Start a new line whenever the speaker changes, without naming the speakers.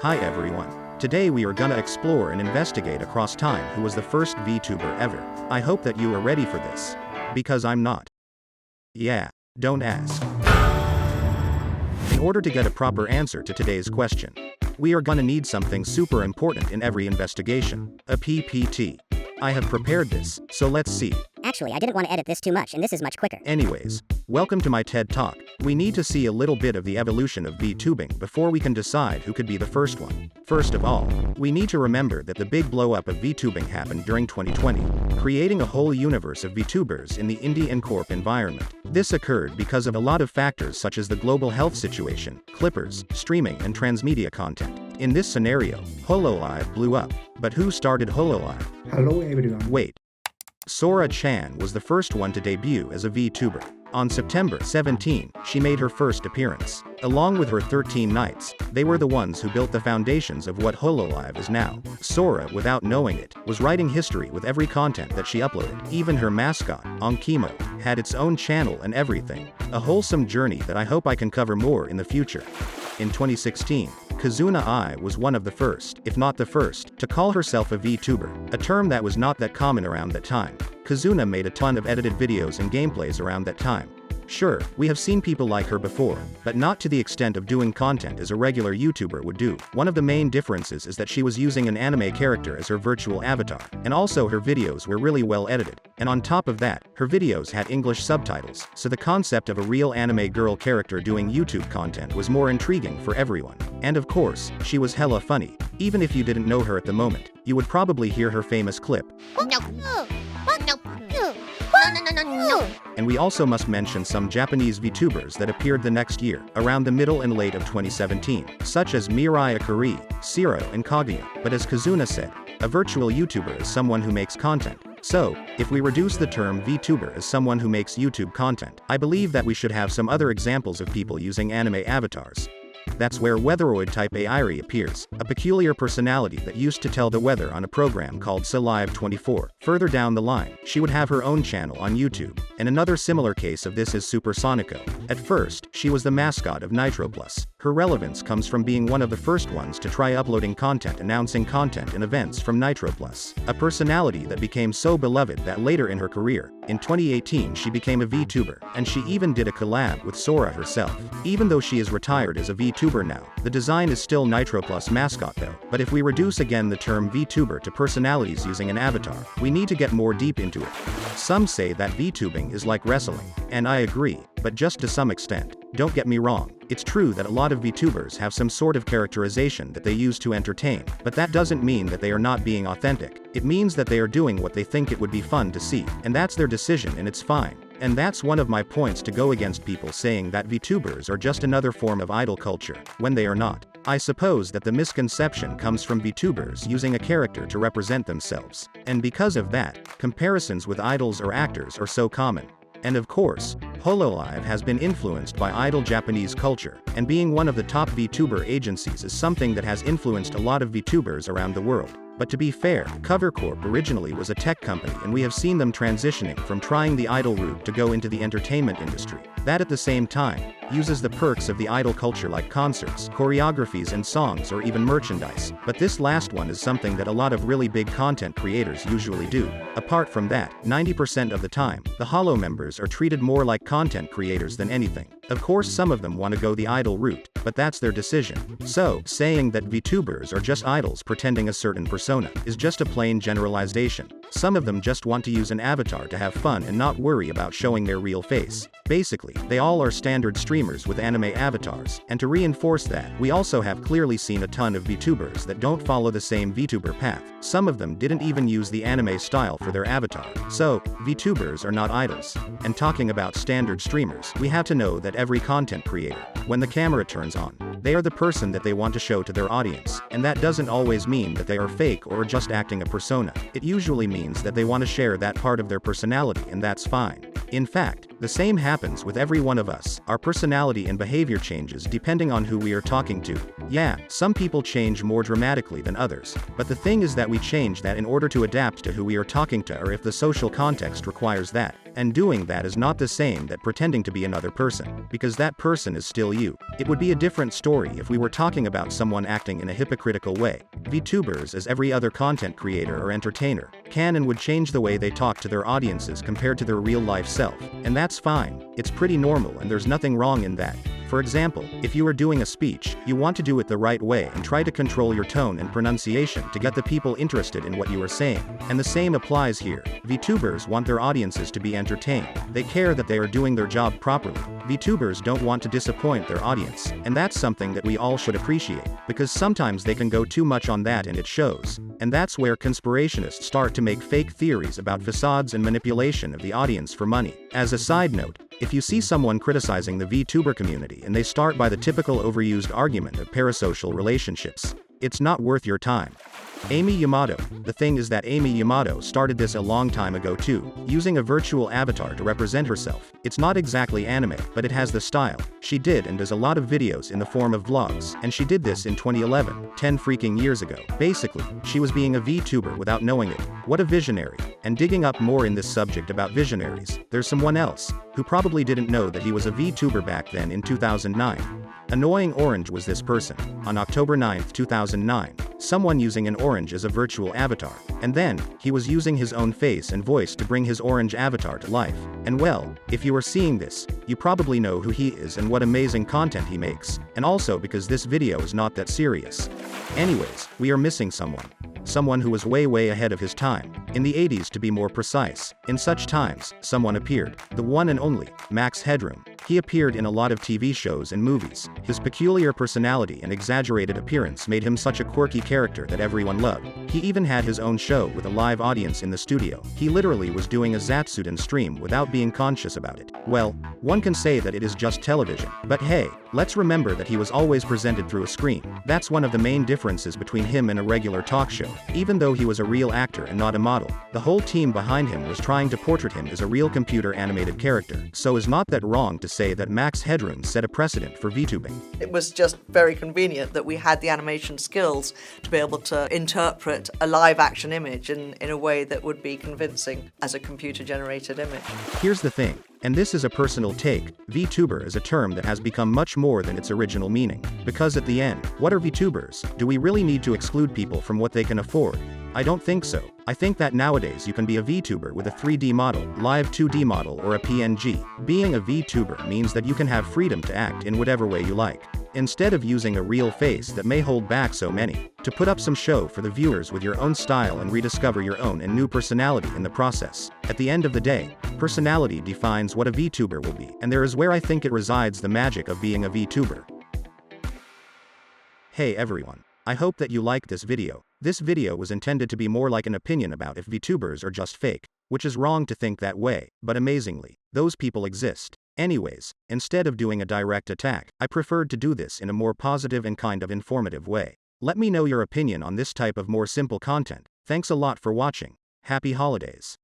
Hi everyone. Today we are gonna explore and investigate across time who was the first VTuber ever. I hope that you are ready for this. Because I'm not. Yeah, don't ask. In order to get a proper answer to today's question, we are gonna need something super important in every investigation, a PPT. I have prepared this, so let's see.
Actually, I didn't want to edit this too much, and this is much quicker.
Anyways, welcome to my TED Talk. We need to see a little bit of the evolution of VTubing before we can decide who could be the first one. First of all, we need to remember that the big blow up of VTubing happened during 2020, creating a whole universe of VTubers in the indie and corp environment. This occurred because of a lot of factors such as the global health situation, clippers, streaming and transmedia content. In this scenario, HoloLive blew up. But who started HoloLive?
Hello everyone.
Wait. Sora Chan was the first one to debut as a VTuber. On September 17, she made her first appearance. Along with her 13 knights, they were the ones who built the foundations of what HoloLive is now. Sora, without knowing it, was writing history with every content that she uploaded. Even her mascot, Onkimo, had its own channel and everything. A wholesome journey that I hope I can cover more in the future. In 2016, Kizuna Ai was one of the first, if not the first, to call herself a VTuber, a term that was not that common around that time. Kizuna made a ton of edited videos and gameplays around that time. Sure, we have seen people like her before, but not to the extent of doing content as a regular YouTuber would do. One of the main differences is that she was using an anime character as her virtual avatar, and also her videos were really well edited. And on top of that, her videos had English subtitles, so the concept of a real anime girl character doing YouTube content was more intriguing for everyone. And of course, she was hella funny. Even if you didn't know her at the moment, you would probably hear her famous clip. And we also must mention some Japanese VTubers that appeared the next year, around the middle and late of 2017, such as Mirai Akari, Siro and Kaguya. But as Kizuna said, a virtual YouTuber is someone who makes content. So, if we reduce the term VTuber as someone who makes YouTube content, I believe that we should have some other examples of people using anime avatars. That's where Weatheroid type Airi appears, a peculiar personality that used to tell the weather on a program called Live24. Further down the line, she would have her own channel on YouTube. And another similar case of this is Supersonico. At first, she was the mascot of Nitro Plus. Her relevance comes from being one of the first ones to try uploading content announcing content and events from Nitro Plus, a personality that became so beloved that later in her career, in 2018 she became a VTuber, and she even did a collab with Sora herself. Even though she is retired as a VTuber now, the design is still Nitro Plus mascot though. But if we reduce again the term VTuber to personalities using an avatar, we need to get more deep into it. Some say that VTubing is like wrestling, and I agree, but just to some extent. Don't get me wrong, it's true that a lot of VTubers have some sort of characterization that they use to entertain, but that doesn't mean that they are not being authentic. It means that they are doing what they think it would be fun to see, and that's their decision and it's fine. And that's one of my points to go against people saying that VTubers are just another form of idol culture, when they are not. I suppose that the misconception comes from VTubers using a character to represent themselves. And because of that, comparisons with idols or actors are so common. And of course, HoloLive has been influenced by idol Japanese culture, and being one of the top VTuber agencies is something that has influenced a lot of VTubers around the world. But to be fair, CoverCorp originally was a tech company and we have seen them transitioning from trying the idol route to go into the entertainment industry. That at the same time, uses the perks of the idol culture like concerts, choreographies and songs or even merchandise. But this last one is something that a lot of really big content creators usually do. Apart from that, 90% of the time, the Holo members are treated more like content creators than anything. Of course some of them want to go the idol route, but that's their decision. So, saying that VTubers are just idols pretending a certain persona is just a plain generalization. Some of them just want to use an avatar to have fun and not worry about showing their real face. Basically, they all are standard streamers with anime avatars, and to reinforce that, we also have clearly seen a ton of VTubers that don't follow the same VTuber path. Some of them didn't even use the anime style for their avatar. So, VTubers are not idols. And talking about standard streamers, we have to know that every content creator, when the camera turns on, they are the person that they want to show to their audience, and that doesn't always mean that they are fake or just acting a persona. It usually means that they want to share that part of their personality and that's fine. In fact, The same happens with every one of us. Our personality and behavior changes depending on who we are talking to. Yeah, some people change more dramatically than others, but the thing is that we change that in order to adapt to who we are talking to or if the social context requires that. And doing that is not the same that pretending to be another person, because that person is still you. It would be a different story if we were talking about someone acting in a hypocritical way. VTubers, as every other content creator or entertainer, can and would change the way they talk to their audiences compared to their real-life self. And that's fine. It's pretty normal and there's nothing wrong in that. For example, if you are doing a speech, you want to do it the right way and try to control your tone and pronunciation to get the people interested in what you are saying. And the same applies here. VTubers want their audiences to be entertained. They care that they are doing their job properly. VTubers don't want to disappoint their audience, and that's something that we all should appreciate, because sometimes they can go too much on that and it shows. And that's where conspirationists start to make fake theories about facades and manipulation of the audience for money. As a side note, if you see someone criticizing the VTuber community and they start by the typical overused argument of parasocial relationships, it's not worth your time. Amy Yamato. The thing is that Amy Yamato started this a long time ago too, using a virtual avatar to represent herself. It's not exactly anime, but it has the style. She did and does a lot of videos in the form of vlogs, and she did this in 2011, 10 freaking years ago. Basically, she was being a VTuber without knowing it. What a visionary. And digging up more in this subject about visionaries, there's someone else, who probably didn't know that he was a VTuber back then in 2009. Annoying Orange was this person. On October 9, 2009, someone using an orange as a virtual avatar. And then, he was using his own face and voice to bring his orange avatar to life. And well, if you are seeing this, you probably know who he is and what amazing content he makes. And also because this video is not that serious. Anyways, we are missing someone. Someone who was way ahead of his time. In the 80s to be more precise. In such times, someone appeared. The one and only, Max Headroom. He appeared in a lot of TV shows and movies. His peculiar personality and exaggerated appearance made him such a quirky character that everyone loved. He even had his own show with a live audience in the studio. He literally was doing a Zatsuden stream without being conscious about it. Well, one can say that it is just television. But hey, let's remember that he was always presented through a screen. That's one of the main differences between him and a regular talk show. Even though he was a real actor and not a model, the whole team behind him was trying to portray him as a real computer animated character. So is not that wrong to say that Max Headroom set a precedent for VTubing.
It was just very convenient that we had the animation skills to be able to interpret a live action image in a way that would be convincing as a computer generated image.
Here's the thing, and this is a personal take, VTuber is a term that has become much more than its original meaning. Because at the end, what are VTubers? Do we really need to exclude people from what they can afford? I don't think so. I think that nowadays you can be a VTuber with a 3D model, live 2D model, or a PNG. Being a VTuber means that you can have freedom to act in whatever way you like, instead of using a real face that may hold back so many. To put up some show for the viewers with your own style and rediscover your own and new personality in the process. At the end of the day, personality defines what a VTuber will be, and there is where I think it resides the magic of being a VTuber. Hey everyone. I hope that you liked this video. This video was intended to be more like an opinion about if VTubers are just fake, which is wrong to think that way, but amazingly, those people exist. Anyways, instead of doing a direct attack, I preferred to do this in a more positive and kind of informative way. Let me know your opinion on this type of more simple content. Thanks a lot for watching. Happy holidays.